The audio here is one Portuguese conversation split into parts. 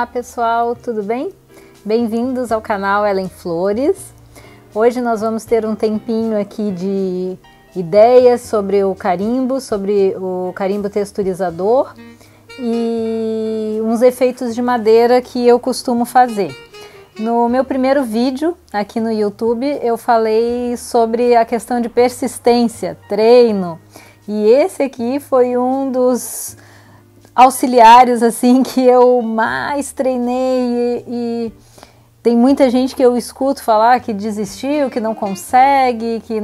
Olá pessoal, tudo bem? Bem-vindos ao canal Ellen Flores. Hoje nós vamos ter um tempinho aqui de ideias sobre o carimbo texturizador e uns efeitos de madeira que eu costumo fazer. No meu primeiro vídeo aqui no YouTube eu falei sobre a questão de persistência, treino, e esse aqui foi um dos auxiliares assim que eu mais treinei e tem muita gente que eu escuto falar que desistiu, que não consegue, que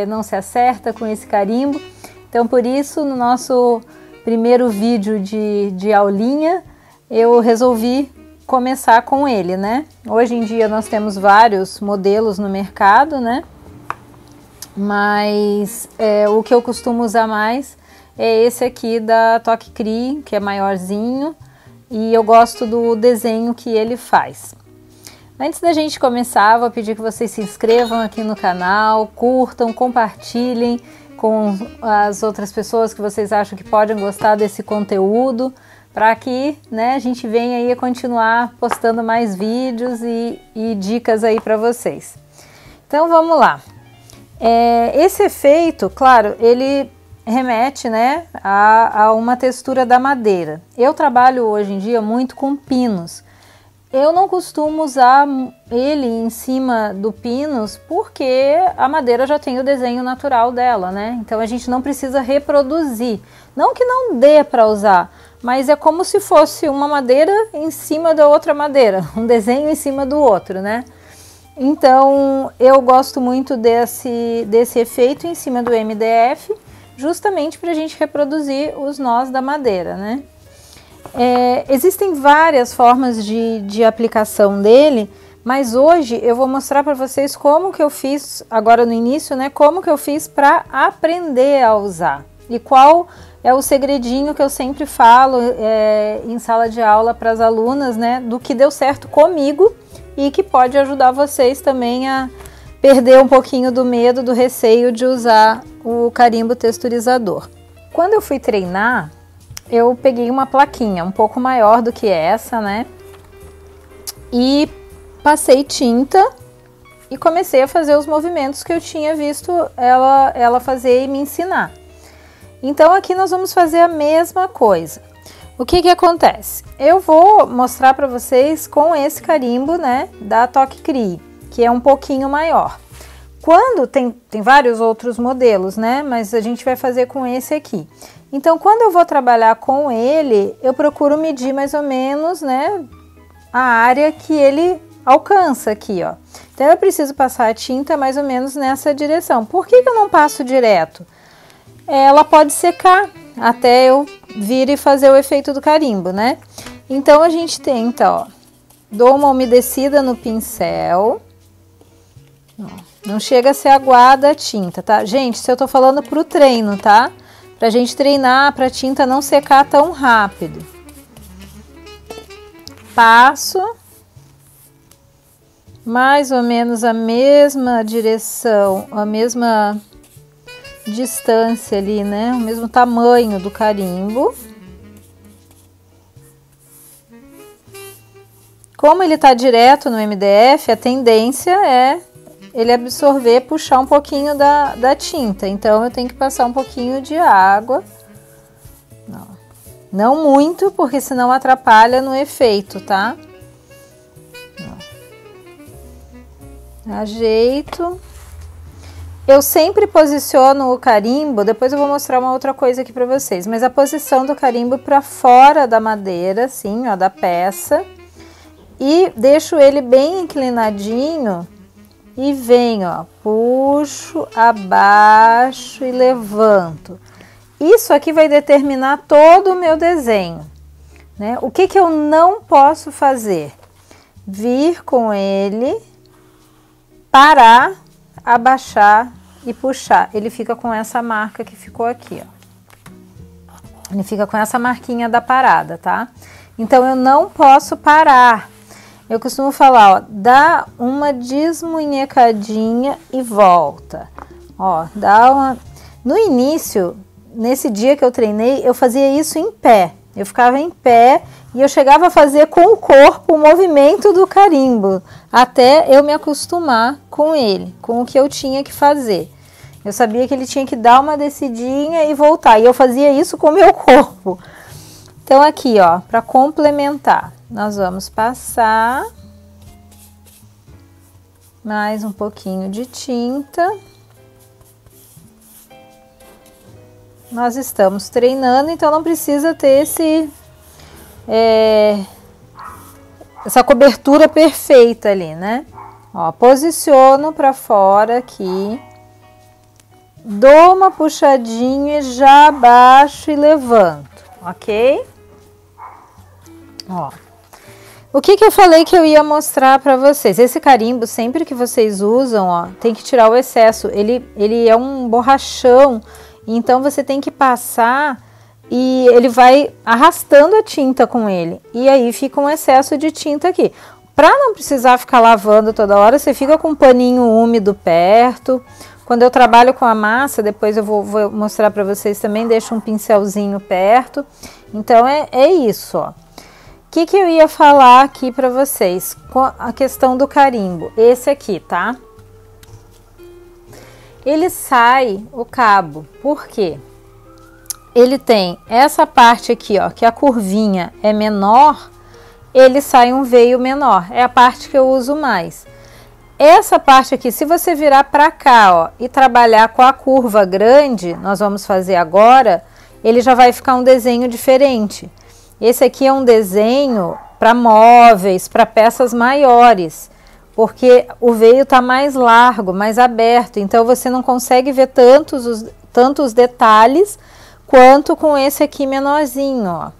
não se acerta com esse carimbo. Então por isso no nosso primeiro vídeo de aulinha eu resolvi começar com ele, né? Hoje em dia nós temos vários modelos no mercado, né? Mas o que eu costumo usar mais é esse aqui da Toque Cri, que é maiorzinho, e eu gosto do desenho que ele faz. Antes da gente começar, vou pedir que vocês se inscrevam aqui no canal, curtam, compartilhem com as outras pessoas que vocês acham que podem gostar desse conteúdo, para que, né, a gente venha aí a continuar postando mais vídeos e dicas aí para vocês. Então vamos lá. Esse efeito, claro, ele remete, né, a uma textura da madeira. Eu trabalho hoje em dia muito com pinos. Eu não costumo usar ele em cima do pinos porque a madeira já tem o desenho natural dela, né? Então a gente não precisa reproduzir. Não que não dê para usar, mas é como se fosse uma madeira em cima da outra madeira, um desenho em cima do outro, né? Então eu gosto muito desse efeito em cima do MDF, justamente para a gente reproduzir os nós da madeira, né? Existem várias formas de aplicação dele, mas hoje eu vou mostrar para vocês como que eu fiz, agora no início, né? Como que eu fiz para aprender a usar e qual é o segredinho que eu sempre falo em sala de aula para as alunas, né? Do que deu certo comigo e que pode ajudar vocês também a perder um pouquinho do medo, do receio de usar o carimbo texturizador. Quando eu fui treinar, eu peguei uma plaquinha um pouco maior do que essa, né? E passei tinta e comecei a fazer os movimentos que eu tinha visto ela fazer e me ensinar. Então aqui nós vamos fazer a mesma coisa. O que acontece? Eu vou mostrar para vocês com esse carimbo, né, da Toque Cri, que é um pouquinho maior. Quando tem vários outros modelos, né, mas a gente vai fazer com esse aqui. Então, quando eu vou trabalhar com ele, eu procuro medir mais ou menos, né, a área que ele alcança aqui, ó. Então, eu preciso passar a tinta mais ou menos nessa direção. Por que eu não passo direto? Ela pode secar até eu vir e fazer o efeito do carimbo, né? Então, a gente tenta, ó, dou uma umedecida no pincel. Não chega a ser aguada a tinta, tá? Gente, isso eu tô falando pro treino, tá? Pra gente treinar, pra tinta não secar tão rápido. Passo. Mais ou menos a mesma direção, a mesma distância ali, né? O mesmo tamanho do carimbo. Como ele tá direto no MDF, a tendência é ele absorver, puxar um pouquinho da tinta. Então eu tenho que passar um pouquinho de água. Não muito, porque senão atrapalha no efeito, tá? Ajeito. Eu sempre posiciono o carimbo, depois eu vou mostrar uma outra coisa aqui pra vocês, mas a posição do carimbo para fora da madeira, assim, ó, da peça. E deixo ele bem inclinadinho. E venho, ó, puxo, abaixo e levanto. Isso aqui vai determinar todo o meu desenho, né? O que eu não posso fazer? Vir com ele, parar, abaixar e puxar. Ele fica com essa marca que ficou aqui, ó. Ele fica com essa marquinha da parada, tá? Então eu não posso parar. Eu costumo falar, ó, dá uma desmunhecadinha e volta. Ó, dá uma... No início, nesse dia que eu treinei, eu fazia isso em pé. Eu ficava em pé E eu chegava a fazer com o corpo o movimento do carimbo, até eu me acostumar com ele, com o que eu tinha que fazer. Eu sabia que ele tinha que dar uma descidinha e voltar, e eu fazia isso com o meu corpo. Então aqui, ó, para complementar, nós vamos passar mais um pouquinho de tinta. Nós estamos treinando, então não precisa ter essa cobertura perfeita ali, né? Ó, posiciono para fora aqui, dou uma puxadinha e já abaixo e levanto, ok? Ó, o que eu falei que eu ia mostrar para vocês? Esse carimbo, sempre que vocês usam, ó, tem que tirar o excesso. Ele é um borrachão, então você tem que passar e ele vai arrastando a tinta com ele. E aí fica um excesso de tinta aqui. Para não precisar ficar lavando toda hora, você fica com um paninho úmido perto. Quando eu trabalho com a massa, depois eu vou mostrar para vocês também, deixo um pincelzinho perto. Então é isso, ó. O que eu ia falar aqui para vocês com a questão do carimbo? Esse aqui, tá? Ele sai o cabo, por quê? Ele tem essa parte aqui, ó, que a curvinha é menor, ele sai um veio menor, é a parte que eu uso mais. Essa parte aqui, se você virar para cá, ó, e trabalhar com a curva grande, nós vamos fazer agora, ele já vai ficar um desenho diferente. Esse aqui é um desenho para móveis, para peças maiores, porque o veio tá mais largo, mais aberto, então você não consegue ver tantos detalhes quanto com esse aqui menorzinho, ó.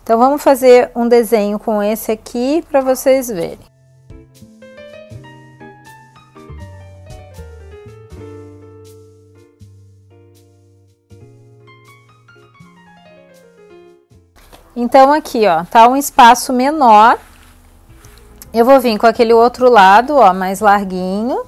Então vamos fazer um desenho com esse aqui para vocês verem. Então aqui, ó, tá um espaço menor. Eu vou vir com aquele outro lado, ó, mais larguinho.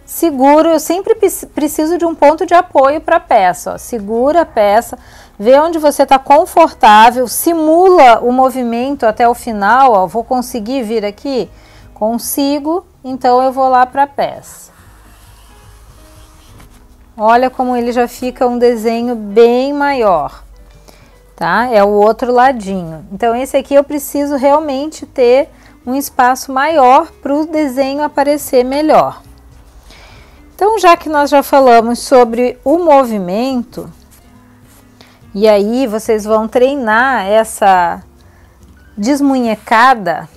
Seguro, eu sempre preciso de um ponto de apoio para a peça, ó. Segura a peça, vê onde você tá confortável, simula o movimento até o final, ó. Vou conseguir vir aqui? Consigo, então eu vou lá para a peça. Olha como ele já fica um desenho bem maior. Tá? É o outro ladinho. Então esse aqui eu preciso realmente ter um espaço maior para o desenho aparecer melhor. Então já que nós já falamos sobre o movimento, e aí vocês vão treinar essa desmunhecada,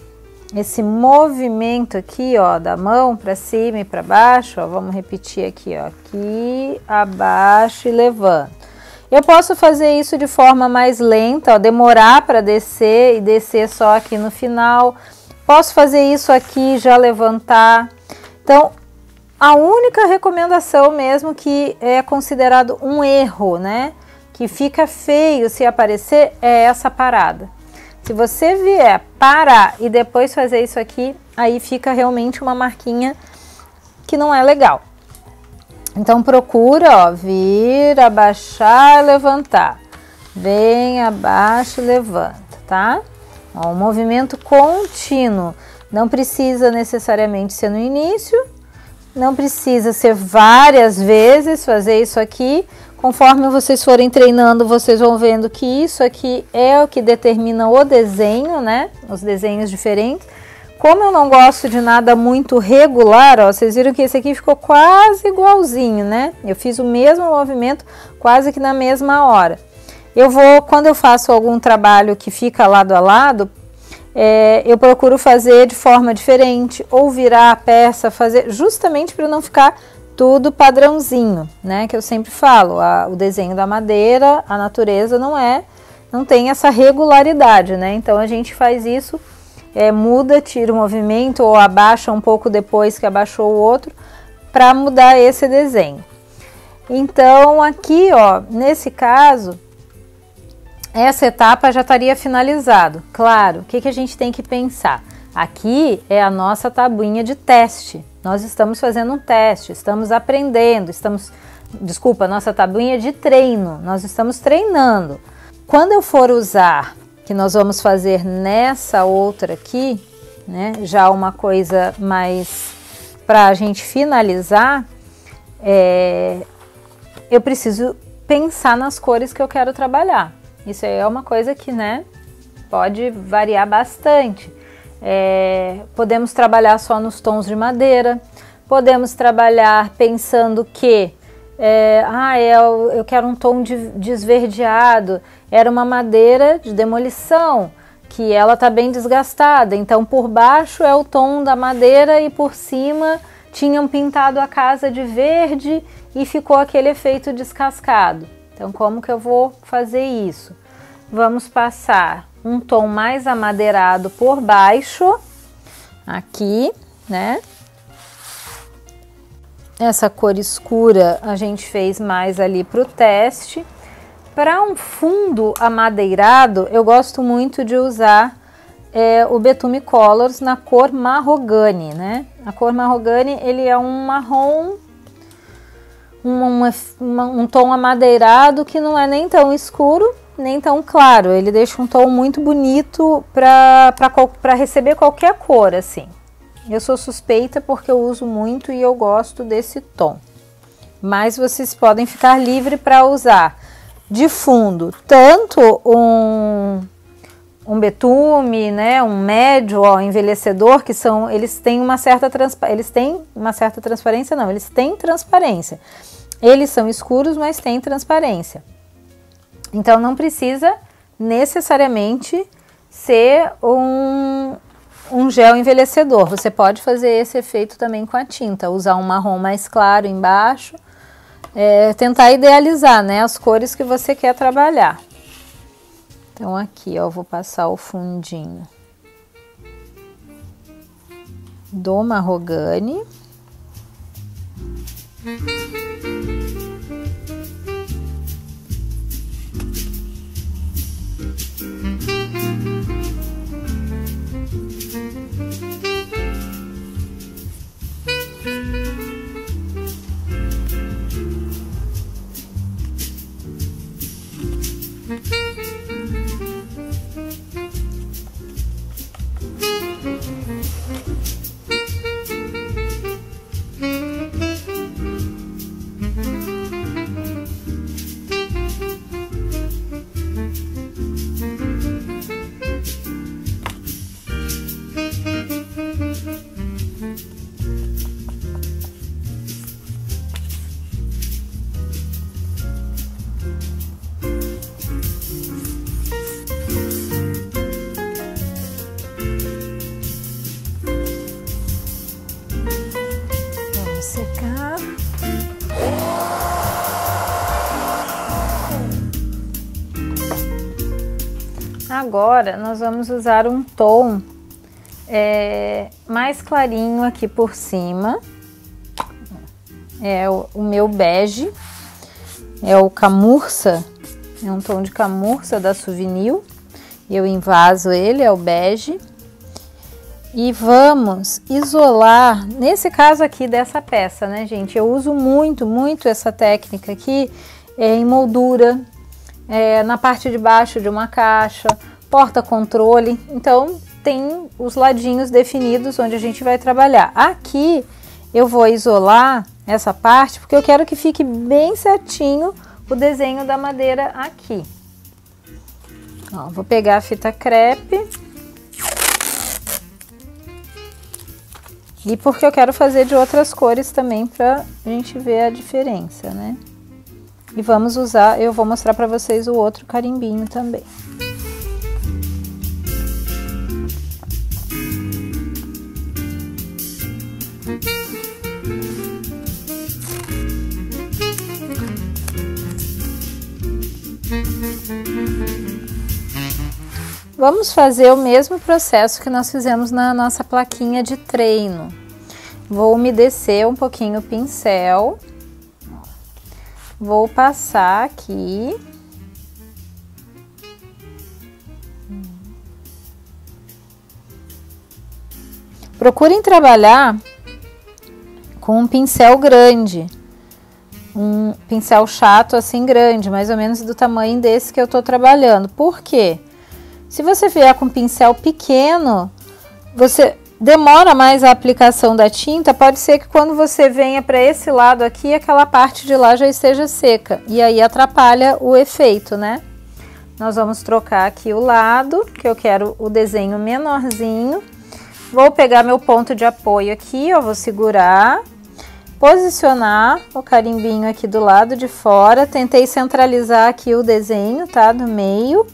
esse movimento aqui, ó, da mão para cima e para baixo, ó, vamos repetir aqui, ó, aqui, abaixo e levanto. Eu posso fazer isso de forma mais lenta, ó, demorar para descer e descer só aqui no final. Posso fazer isso aqui, já levantar. Então, a única recomendação mesmo que é considerado um erro, né? Que fica feio se aparecer, é essa parada. Se você vier parar e depois fazer isso aqui, aí fica realmente uma marquinha que não é legal. Então procura, ó, vir, abaixar, levantar. Vem, abaixa e levanta, tá? Ó, um movimento contínuo. Não precisa necessariamente ser no início, não precisa ser várias vezes fazer isso aqui. Conforme vocês forem treinando, vocês vão vendo que isso aqui é o que determina o desenho, né? Os desenhos diferentes. Como eu não gosto de nada muito regular, ó, vocês viram que esse aqui ficou quase igualzinho, né? Eu fiz o mesmo movimento quase que na mesma hora. Quando eu faço algum trabalho que fica lado a lado, eu procuro fazer de forma diferente, ou virar a peça, fazer justamente para não ficar tudo padrãozinho, né? Que eu sempre falo, o desenho da madeira, a natureza não tem essa regularidade, né? Então a gente faz isso. Muda, tira o movimento ou abaixa um pouco depois que abaixou o outro para mudar esse desenho. Então aqui, ó, nesse caso, essa etapa já estaria finalizado. Claro, o que a gente tem que pensar? Aqui é a nossa tabuinha de teste. Nós estamos fazendo um teste, estamos aprendendo, nossa tabuinha de treino, nós estamos treinando. Quando eu for usar, que nós vamos fazer nessa outra aqui, né? Já uma coisa mais para a gente finalizar, eu preciso pensar nas cores que eu quero trabalhar. Isso aí é uma coisa que, né, pode variar bastante. Podemos trabalhar só nos tons de madeira, podemos trabalhar pensando que eu quero um tom de esverdeado, era uma madeira de demolição, que ela tá bem desgastada, então por baixo é o tom da madeira e por cima tinham pintado a casa de verde e ficou aquele efeito descascado. Então como que eu vou fazer isso? Vamos passar um tom mais amadeirado por baixo, aqui, né? Essa cor escura a gente fez mais ali para o teste. Para um fundo amadeirado, eu gosto muito de usar o Betume Colors na cor Mahogany, né? A cor Mahogany, ele é um marrom, um tom amadeirado que não é nem tão escuro, nem tão claro. Ele deixa um tom muito bonito para receber qualquer cor, assim. Eu sou suspeita porque eu uso muito e eu gosto desse tom. Mas vocês podem ficar livre para usar de fundo tanto um betume, né, um médio, envelhecedor, que eles têm uma certa transparência, não, eles têm transparência. Eles são escuros, mas têm transparência. Então não precisa necessariamente ser um gel envelhecedor. Você pode fazer esse efeito também com a tinta, usar um marrom mais claro embaixo, tentar idealizar, né, as cores que você quer trabalhar. Então aqui, ó, eu vou passar o fundinho do Mahogany. Secar. Agora nós vamos usar um tom mais clarinho aqui por cima. É o meu bege, é o camurça, é um tom de camurça da Souvenir. Eu invaso ele, é o bege. E vamos isolar, nesse caso aqui dessa peça, né, gente? Eu uso muito, muito essa técnica aqui em moldura, na parte de baixo de uma caixa, porta-controle. Então, tem os ladinhos definidos onde a gente vai trabalhar. Aqui, eu vou isolar essa parte, porque eu quero que fique bem certinho o desenho da madeira aqui. Ó, vou pegar a fita crepe. E porque eu quero fazer de outras cores também pra gente ver a diferença, né? E vamos usar, eu vou mostrar pra vocês o outro carimbinho também. Vamos fazer o mesmo processo que nós fizemos na nossa plaquinha de treino. Vou umedecer um pouquinho o pincel. Vou passar aqui. Procurem trabalhar com um pincel grande. Um pincel chato assim grande, mais ou menos do tamanho desse que eu tô trabalhando. Por quê? Se você vier com um pincel pequeno, você demora mais a aplicação da tinta, pode ser que quando você venha para esse lado aqui, aquela parte de lá já esteja seca, e aí atrapalha o efeito, né? Nós vamos trocar aqui o lado, que eu quero o desenho menorzinho. Vou pegar meu ponto de apoio aqui, ó, vou segurar, posicionar o carimbinho aqui do lado de fora, tentei centralizar aqui o desenho, tá? Do meio.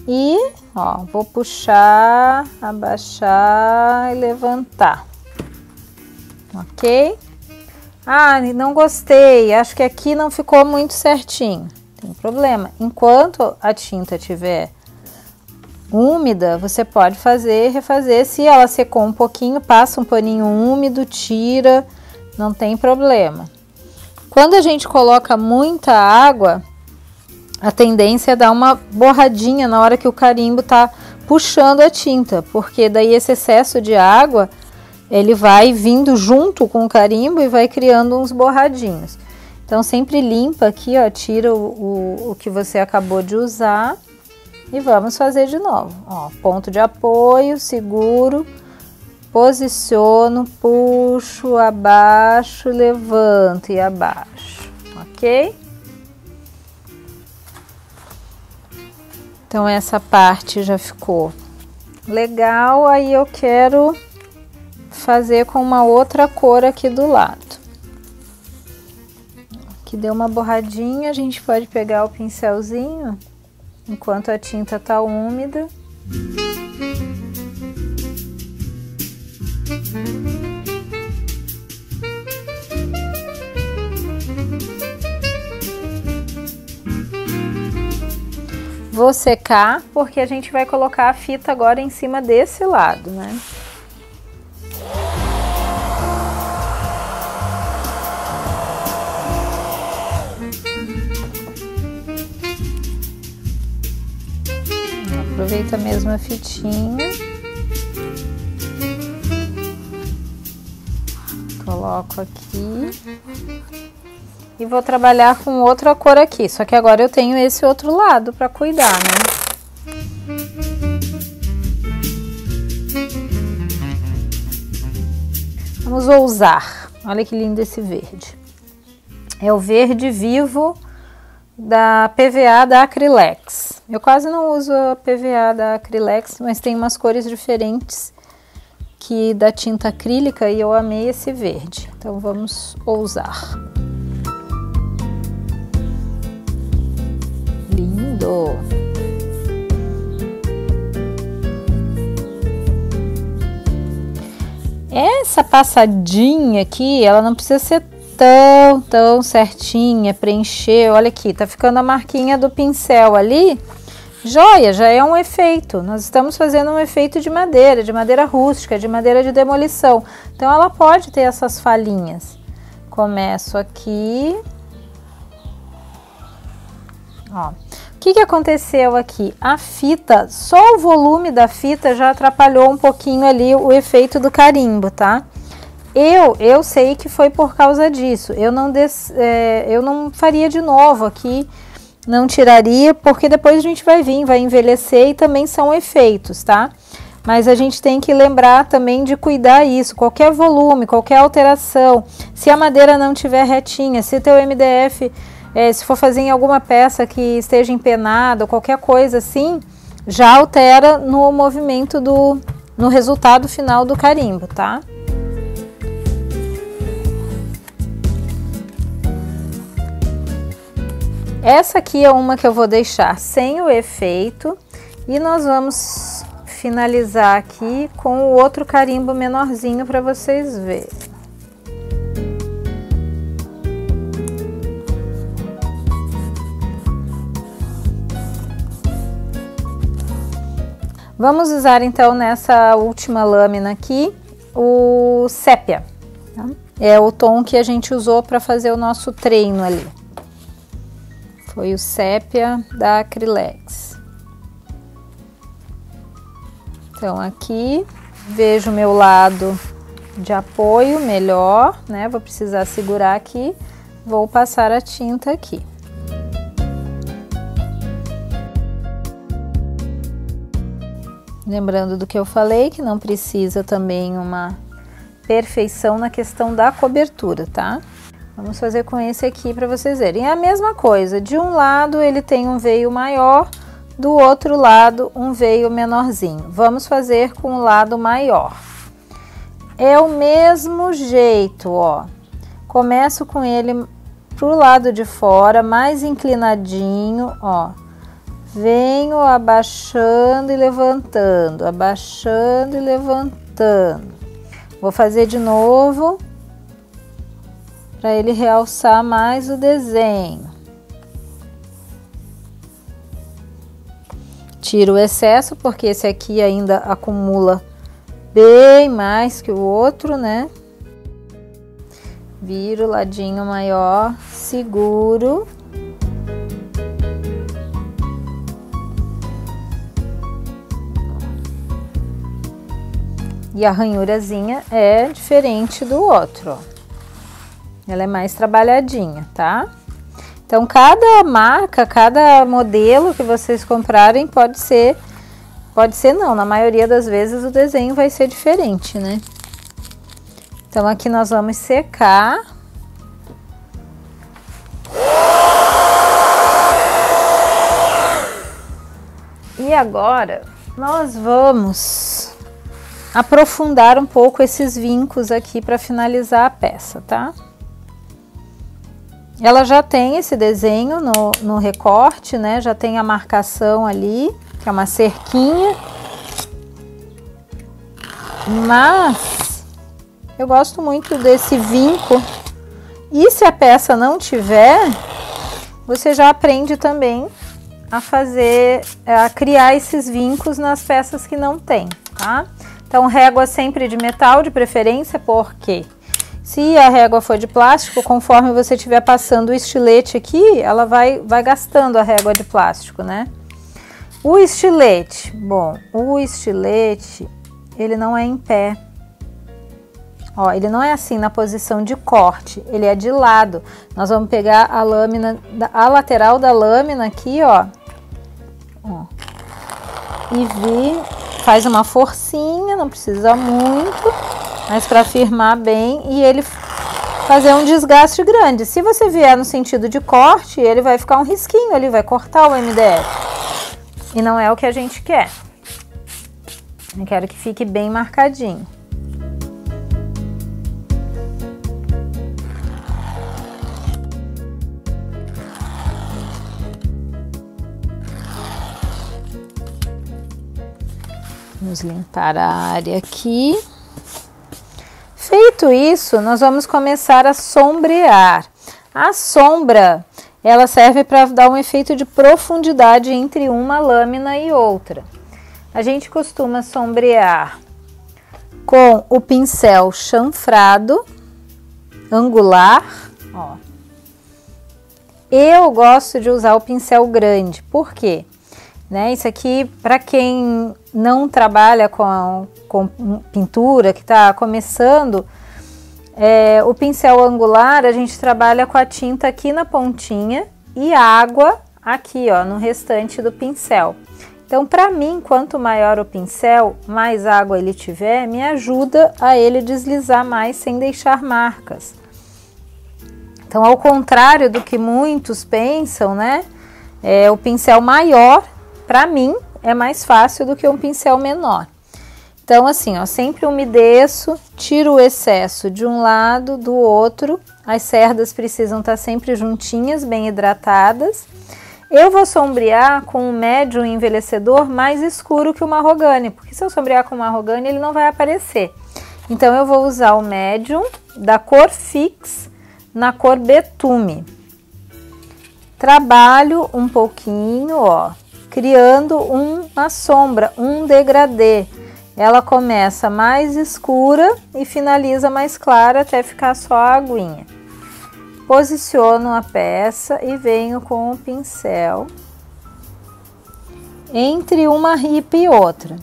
E, ó, vou puxar, abaixar e levantar, ok? Ah, não gostei, acho que aqui não ficou muito certinho, tem problema. Enquanto a tinta estiver úmida, você pode refazer, se ela secou um pouquinho, passa um paninho úmido, tira, não tem problema. Quando a gente coloca muita água, a tendência é dar uma borradinha na hora que o carimbo tá puxando a tinta, porque daí esse excesso de água, ele vai vindo junto com o carimbo e vai criando uns borradinhos. Então sempre limpa aqui, ó, tira o que você acabou de usar e vamos fazer de novo. Ó, ponto de apoio, seguro, posiciono, puxo, abaixo, levanto e abaixo, ok? Então essa parte já ficou legal, aí eu quero fazer com uma outra cor aqui do lado. Aqui deu uma borradinha, a gente pode pegar o pincelzinho enquanto a tinta tá úmida. Vou secar, porque a gente vai colocar a fita agora em cima desse lado, né? Aproveita mesmo a fitinha. Coloco aqui. E vou trabalhar com outra cor aqui, só que agora eu tenho esse outro lado para cuidar, né? Vamos ousar. Olha que lindo esse verde. É o verde vivo da PVA da Acrylex. Eu quase não uso a PVA da Acrylex, mas tem umas cores diferentes que da tinta acrílica e eu amei esse verde. Então vamos ousar. Lindo! Essa passadinha aqui, ela não precisa ser tão certinha, preencher. Olha aqui, tá ficando a marquinha do pincel ali. Joia, já é um efeito. Nós estamos fazendo um efeito de madeira rústica, de madeira de demolição. Então ela pode ter essas falhinhas. Começo aqui. Ó. O que aconteceu aqui? A fita, só o volume da fita já atrapalhou um pouquinho ali o efeito do carimbo, tá? Eu sei que foi por causa disso. Eu não faria de novo aqui, não tiraria, porque depois a gente vai envelhecer e também são efeitos, tá? Mas a gente tem que lembrar também de cuidar isso, qualquer volume, qualquer alteração, se a madeira não estiver retinha, se teu MDF... se for fazer em alguma peça que esteja empenada ou qualquer coisa assim, já altera no movimento no resultado final do carimbo, tá? Essa aqui é uma que eu vou deixar sem o efeito e nós vamos finalizar aqui com o outro carimbo menorzinho para vocês verem. Vamos usar então nessa última lâmina aqui o sépia, tá? É o tom que a gente usou para fazer o nosso treino ali. Foi o sépia da Acrylex. Então aqui vejo o meu lado de apoio melhor, né? Vou precisar segurar aqui, vou passar a tinta aqui. Lembrando do que eu falei, que não precisa também uma perfeição na questão da cobertura, tá? Vamos fazer com esse aqui para vocês verem. É a mesma coisa, de um lado ele tem um veio maior, do outro lado um veio menorzinho. Vamos fazer com o lado maior. É o mesmo jeito, ó. Começo com ele pro lado de fora, mais inclinadinho, ó. Venho abaixando e levantando, abaixando e levantando. Vou fazer de novo para ele realçar mais o desenho. Tiro o excesso, porque esse aqui ainda acumula bem mais que o outro, né? Viro o ladinho maior, seguro. E a ranhurazinha é diferente do outro, ó. Ela é mais trabalhadinha, tá? Então, cada marca, cada modelo que vocês comprarem pode ser não, na maioria das vezes o desenho vai ser diferente, né? Então, aqui nós vamos secar. E agora, nós vamos aprofundar um pouco esses vincos aqui para finalizar a peça, tá? Ela já tem esse desenho no recorte, né? Já tem a marcação ali, que é uma cerquinha. Mas eu gosto muito desse vinco. E se a peça não tiver, você já aprende também a fazer, a criar esses vincos nas peças que não tem, tá? Então, régua sempre de metal, de preferência, porque se a régua for de plástico, conforme você estiver passando o estilete aqui, ela vai gastando a régua de plástico, né? O estilete, bom, o estilete, ele não é em pé. Ó, ele não é assim na posição de corte, ele é de lado. Nós vamos pegar a lâmina, a lateral da lâmina aqui, ó. E vir, faz uma forcinha, não precisa muito, mas para firmar bem e ele fazer um desgaste grande. Se você vier no sentido de corte, ele vai ficar um risquinho ali, vai cortar o MDF. E não é o que a gente quer. Eu quero que fique bem marcadinho. Vamos limpar a área aqui. Feito isso, nós vamos começar a sombrear. A sombra, ela serve para dar um efeito de profundidade entre uma lâmina e outra. A gente costuma sombrear com o pincel chanfrado, angular, ó. Eu gosto de usar o pincel grande, por quê? Né, isso aqui, para quem não trabalha com pintura, que está começando, o pincel angular, a gente trabalha com a tinta aqui na pontinha e água aqui, ó, no restante do pincel. Então, para mim, quanto maior o pincel, mais água ele tiver, me ajuda a ele deslizar mais sem deixar marcas. Então, ao contrário do que muitos pensam, né, o pincel maior, para mim, é mais fácil do que um pincel menor. Então, assim, ó, sempre umedeço, tiro o excesso de um lado, do outro. As cerdas precisam estar sempre juntinhas, bem hidratadas. Eu vou sombrear com um médium envelhecedor mais escuro que o Mahogany, porque se eu sombrear com o Mahogany, ele não vai aparecer. Então, eu vou usar o médium da cor Fix na cor Betume. Trabalho um pouquinho, ó, criando uma sombra, um degradê. Ela começa mais escura e finaliza mais clara até ficar só a aguinha. Posiciono a peça e venho com o pincel entre uma ripa e outra.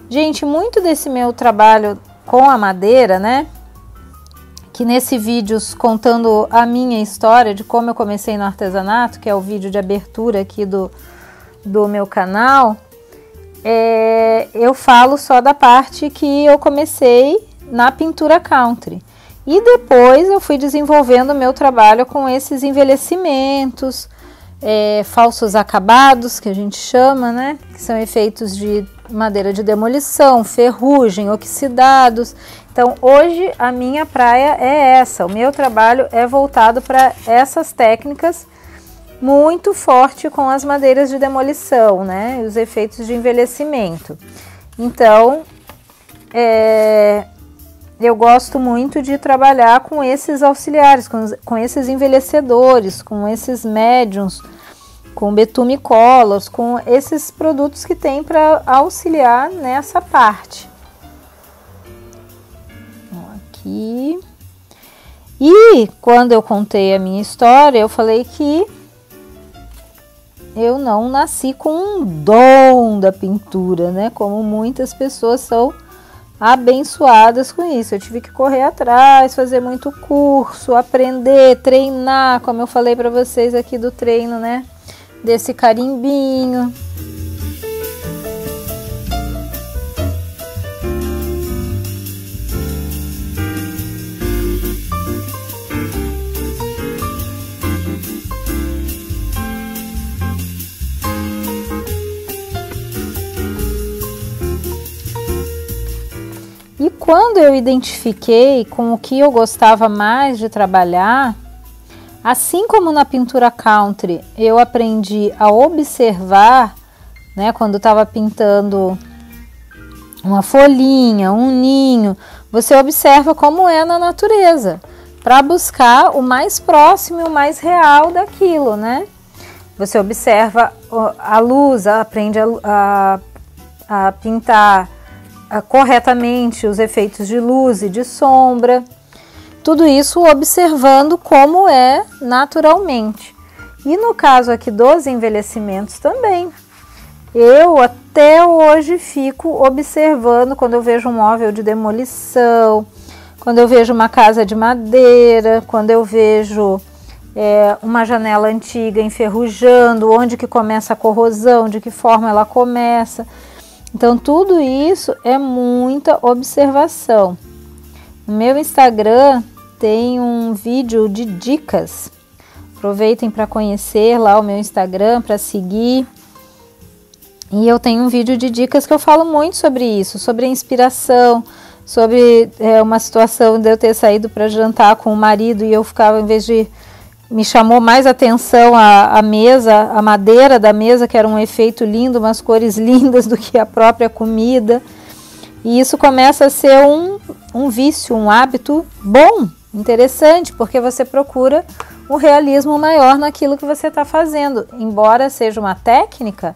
Gente, muito desse meu trabalho com a madeira, né? Que nesse vídeo contando a minha história de como eu comecei no artesanato, que é o vídeo de abertura aqui do meu canal, eu falo só da parte que eu comecei na pintura country. E depois eu fui desenvolvendo o meu trabalho com esses envelhecimentos, falsos acabados, que a gente chama, né? Que são efeitos de madeira de demolição, ferrugem, oxidados. Então hoje a minha praia é essa, o meu trabalho é voltado para essas técnicas muito forte com as madeiras de demolição, né? E os efeitos de envelhecimento. Então, eu gosto muito de trabalhar com esses auxiliares, com esses envelhecedores, com esses médiums, com betume colors, com esses produtos que tem para auxiliar nessa parte. Aqui. E quando eu contei a minha história, eu falei que eu não nasci com um dom da pintura, né? Como muitas pessoas são abençoadas com isso. Eu tive que correr atrás, fazer muito curso, aprender, treinar, como eu falei para vocês aqui do treino, né? Desse carimbinho. E quando eu identifiquei com o que eu gostava mais de trabalhar, assim como na pintura country, eu aprendi a observar, né, quando estava pintando uma folhinha, um ninho, você observa como é na natureza, para buscar o mais próximo e o mais real daquilo, né? Você observa a luz, aprende a pintar corretamente os efeitos de luz e de sombra, tudo isso observando como é naturalmente. E no caso aqui dos envelhecimentos também, eu até hoje fico observando quando eu vejo um móvel de demolição, quando eu vejo uma casa de madeira, quando eu vejo uma janela antiga enferrujando, onde que começa a corrosão, de que forma ela começa. Então tudo isso é muita observação. No meu Instagram tem um vídeo de dicas. Aproveitem para conhecer lá o meu Instagram, para seguir. E eu tenho um vídeo de dicas que eu falo muito sobre isso, sobre a inspiração, sobre uma situação de eu ter saído para jantar com o marido e eu ficava, em vez de... Me chamou mais atenção a mesa, a madeira da mesa, que era um efeito lindo, umas cores lindas do que a própria comida. E isso começa a ser um vício, um hábito bom, interessante, porque você procura um realismo maior naquilo que você está fazendo. Embora seja uma técnica,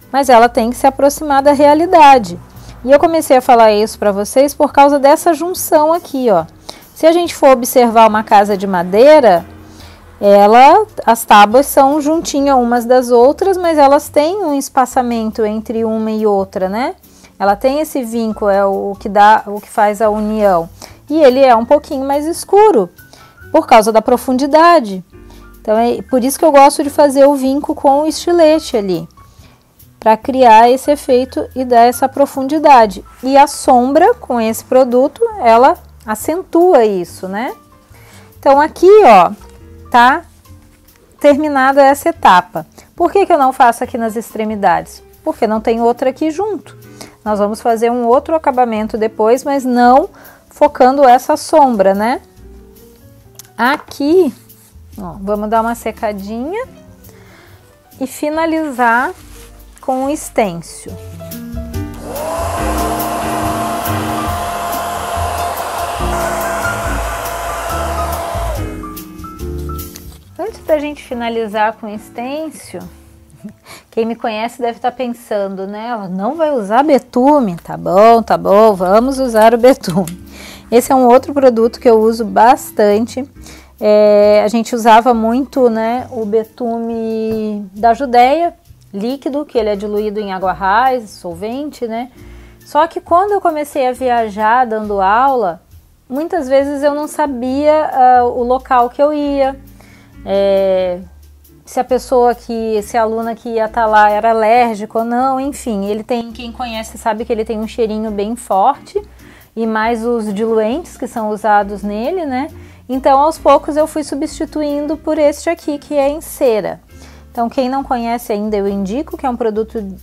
mas ela tem que se aproximar da realidade. E eu comecei a falar isso para vocês por causa dessa junção aqui, ó. Se a gente for observar uma casa de madeira... as tábuas são juntinhas umas das outras, mas elas têm um espaçamento entre uma e outra, né? Ela tem esse vinco, o que faz a união. E ele é um pouquinho mais escuro, por causa da profundidade. Então é por isso que eu gosto de fazer o vinco com o estilete ali, para criar esse efeito e dar essa profundidade. E a sombra, com esse produto, ela acentua isso, né? Então aqui, ó, tá terminada essa etapa. Por que eu não faço aqui nas extremidades? Porque não tem outra aqui junto. Nós vamos fazer um outro acabamento depois, mas não focando essa sombra, né? Aqui, ó, vamos dar uma secadinha e finalizar com o stencil. Antes da gente finalizar com o stencil, quem me conhece deve estar pensando, né? Ela não vai usar betume. Tá bom, vamos usar o betume. Esse é um outro produto que eu uso bastante. A gente usava muito, né, o betume da Judéia, líquido, que ele é diluído em água raiz, solvente, né? Só que quando eu comecei a viajar dando aula, muitas vezes eu não sabia o local que eu ia. se a pessoa se a aluna que ia estar lá era alérgica ou não, enfim, ele tem, quem conhece sabe que ele tem um cheirinho bem forte, e mais os diluentes que são usados nele, né? Então, aos poucos eu fui substituindo por este aqui, que é em cera. Então, quem não conhece ainda, eu indico, que é um produto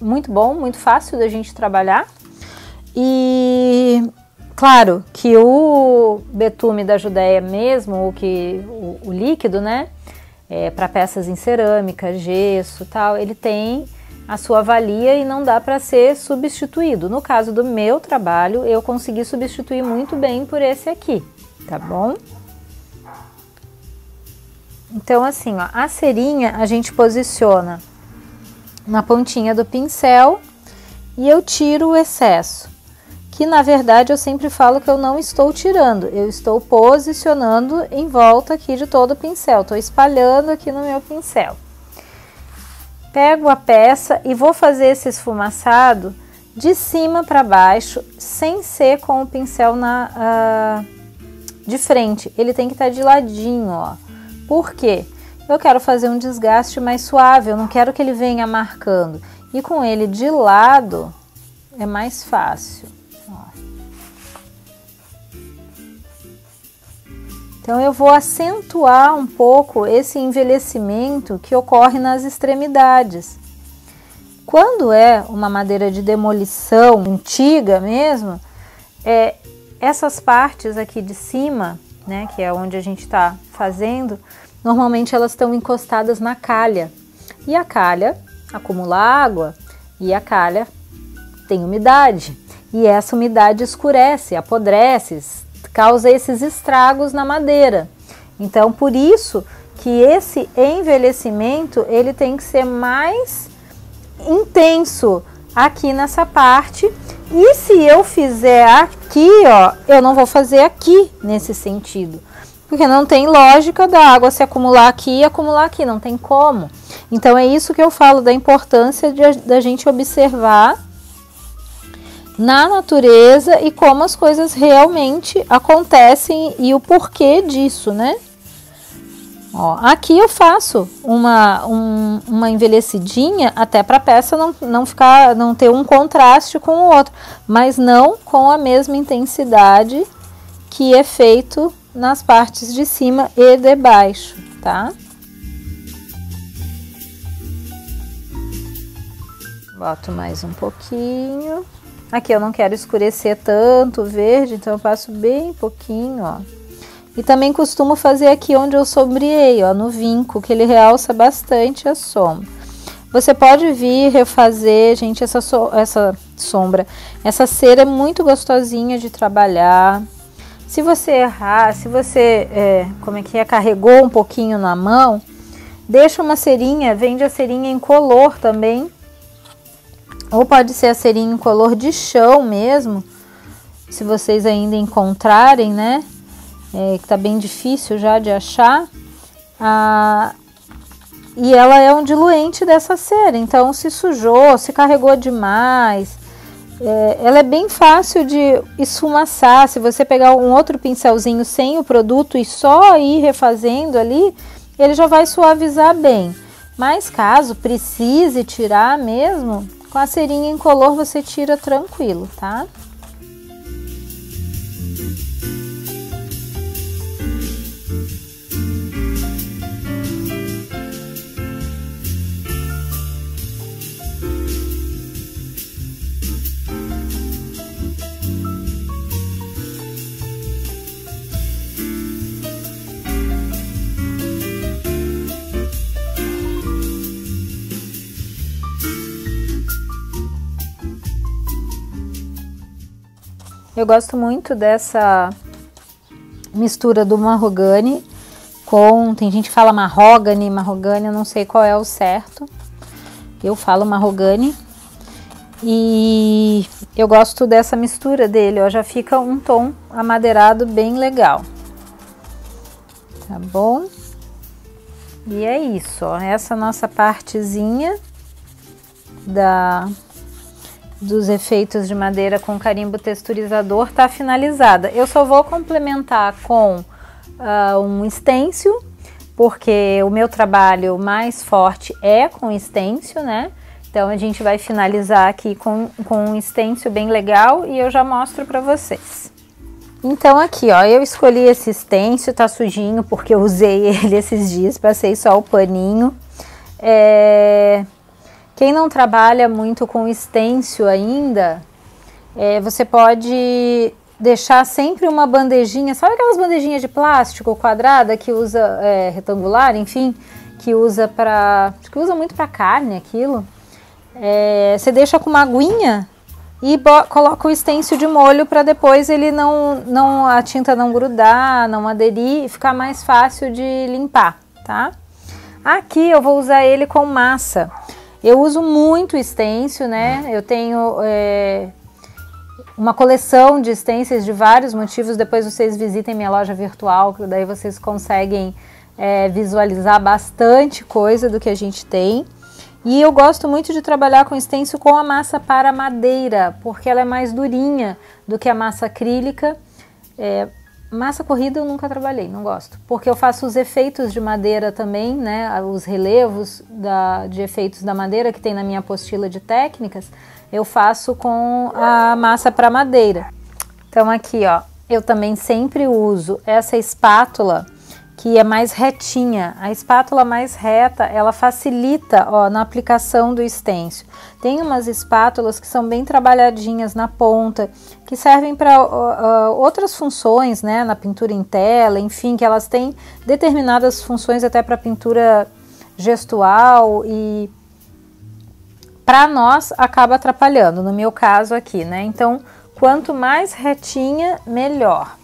muito bom, muito fácil da gente trabalhar. E claro que o betume da Judéia mesmo, o líquido, né, para peças em cerâmica, gesso, tal, ele tem a sua valia e não dá para ser substituído. No caso do meu trabalho, eu consegui substituir muito bem por esse aqui, tá bom? Então, assim, ó, a cerinha a gente posiciona na pontinha do pincel e eu tiro o excesso, que na verdade eu sempre falo que eu não estou tirando, eu estou posicionando em volta aqui de todo o pincel, estou espalhando aqui no meu pincel. Pego a peça e vou fazer esse esfumaçado de cima para baixo, sem ser com o pincel de frente, ele tem que estar de ladinho, ó. Por quê? Eu quero fazer um desgaste mais suave, eu não quero que ele venha marcando. E com ele de lado é mais fácil. Ó. Então eu vou acentuar um pouco esse envelhecimento que ocorre nas extremidades. Quando é uma madeira de demolição antiga mesmo, essas partes aqui de cima, né, que é onde a gente está fazendo, normalmente elas estão encostadas na calha. E a calha acumula água e a calha tem umidade. E essa umidade escurece, apodrece, causa esses estragos na madeira. Então, por isso que esse envelhecimento ele tem que ser mais intenso aqui nessa parte. E se eu fizer aqui, ó, eu não vou fazer aqui nesse sentido, porque não tem lógica da água se acumular aqui e acumular aqui, não tem como. Então é isso que eu falo da importância da gente observar na natureza e como as coisas realmente acontecem e o porquê disso, né? Ó, aqui eu faço uma envelhecidinha até para a peça não ter um contraste com o outro, mas não com a mesma intensidade que é feito nas partes de cima e de baixo, tá? Boto mais um pouquinho. Aqui eu não quero escurecer tanto o verde, então eu passo bem pouquinho, ó. E também costumo fazer aqui onde eu sombreei, ó, no vinco, que ele realça bastante a sombra. Você pode vir refazer, gente, essa sombra. Essa cera é muito gostosinha de trabalhar. Se você errar, se você, carregou um pouquinho na mão, deixa uma cerinha, vende a cerinha em color também. Ou pode ser a cerinha em color de chão mesmo, se vocês ainda encontrarem, né? Que tá bem difícil já de achar. E ela é um diluente dessa cera, então se sujou, se carregou demais, ela é bem fácil de esfumaçar. Se você pegar um outro pincelzinho sem o produto e só ir refazendo ali, ele já vai suavizar bem. Mas caso precise tirar mesmo, com a cerinha em color você tira tranquilo, tá? Eu gosto muito dessa mistura do mahogany tem gente que fala mahogany, eu não sei qual é o certo. Eu falo mahogany. E eu gosto dessa mistura dele, ó, já fica um tom amadeirado bem legal. Tá bom? E é isso, ó, essa nossa partezinha dos efeitos de madeira com carimbo texturizador tá finalizada. Eu só vou complementar com um stencil porque o meu trabalho mais forte é com stencil, né? Então a gente vai finalizar aqui com um stencil bem legal e eu já mostro para vocês. Então aqui, ó, eu escolhi esse stencil, tá sujinho porque eu usei ele esses dias, passei só o paninho. Quem não trabalha muito com stencil ainda, você pode deixar sempre uma bandejinha, sabe aquelas bandejinhas de plástico quadrada que usa, retangular, enfim, que usa muito para carne aquilo. Você deixa com uma aguinha e coloca o stencil de molho para depois ele a tinta não grudar, não aderir e ficar mais fácil de limpar, tá? Aqui eu vou usar ele com massa. Eu uso muito stencil, né? Eu tenho uma coleção de stencils de vários motivos. Depois vocês visitem minha loja virtual, que daí vocês conseguem visualizar bastante coisa do que a gente tem. E eu gosto muito de trabalhar com stencil com a massa para madeira, porque ela é mais durinha do que a massa acrílica. Massa corrida eu nunca trabalhei, não gosto, porque eu faço os efeitos de madeira também, né? Os relevos de efeitos da madeira que tem na minha apostila de técnicas, eu faço com a massa para madeira. Então aqui, ó, eu também sempre uso essa espátula que é mais retinha. A espátula mais reta, ela facilita, ó, na aplicação do stencil. Tem umas espátulas que são bem trabalhadinhas na ponta, que servem para outras funções, né, na pintura em tela, enfim, que elas têm determinadas funções até para pintura gestual e para nós acaba atrapalhando, no meu caso aqui, né? Então, quanto mais retinha, melhor.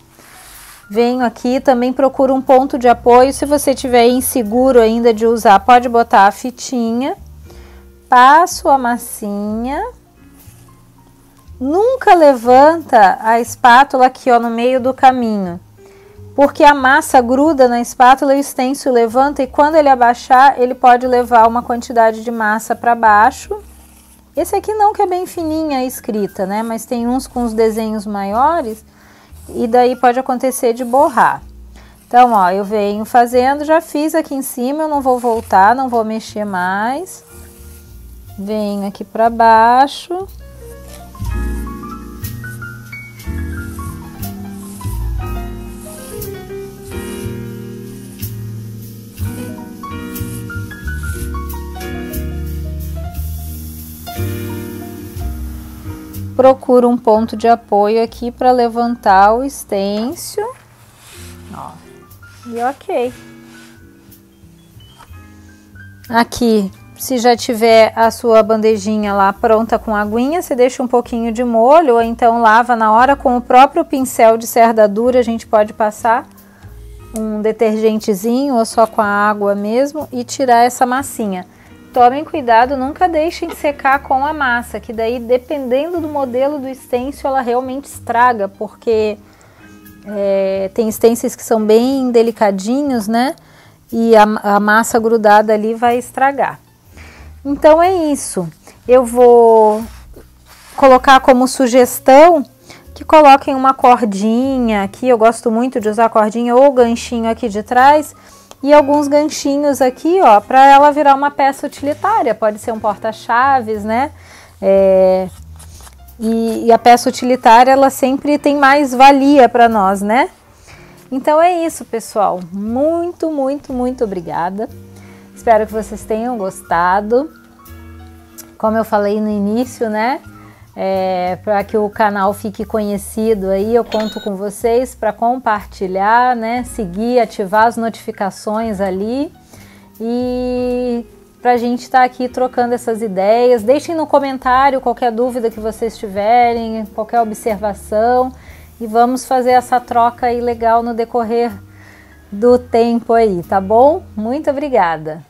Venho aqui, também procuro um ponto de apoio. Se você tiver inseguro ainda de usar, pode botar a fitinha. Passo a massinha. Nunca levanta a espátula aqui, ó, no meio do caminho, porque a massa gruda na espátula e o stencil levanta, e quando ele abaixar, ele pode levar uma quantidade de massa para baixo. Esse aqui não, que é bem fininha a escrita, né? Mas tem uns com os desenhos maiores, e daí pode acontecer de borrar. Então, ó, eu venho fazendo, já fiz aqui em cima, eu não vou voltar, não vou mexer mais. Venho aqui para baixo. Procuro um ponto de apoio aqui para levantar o stencil. Ó, e ok. Aqui, se já tiver a sua bandejinha lá pronta com aguinha, você deixa um pouquinho de molho, ou então lava na hora com o próprio pincel de cerda dura. A gente pode passar um detergentezinho ou só com a água mesmo e tirar essa massinha. Tomem cuidado, nunca deixem secar com a massa, que daí, dependendo do modelo do stencil, ela realmente estraga, porque tem stencils que são bem delicadinhos, né? E a massa grudada ali vai estragar. Então é isso. Eu vou colocar como sugestão que coloquem uma cordinha aqui. Eu gosto muito de usar cordinha ou ganchinho aqui de trás, e alguns ganchinhos aqui, ó, para ela virar uma peça utilitária. Pode ser um porta-chaves, né? E a peça utilitária, ela sempre tem mais valia para nós, né? Então é isso, pessoal. Muito, muito, muito obrigada. Espero que vocês tenham gostado. Como eu falei no início, né? Para que o canal fique conhecido aí, eu conto com vocês para compartilhar, né? Seguir, ativar as notificações ali, e para a gente estar aqui trocando essas ideias. Deixem no comentário qualquer dúvida que vocês tiverem, qualquer observação, e vamos fazer essa troca aí legal no decorrer do tempo aí, tá bom? Muito obrigada!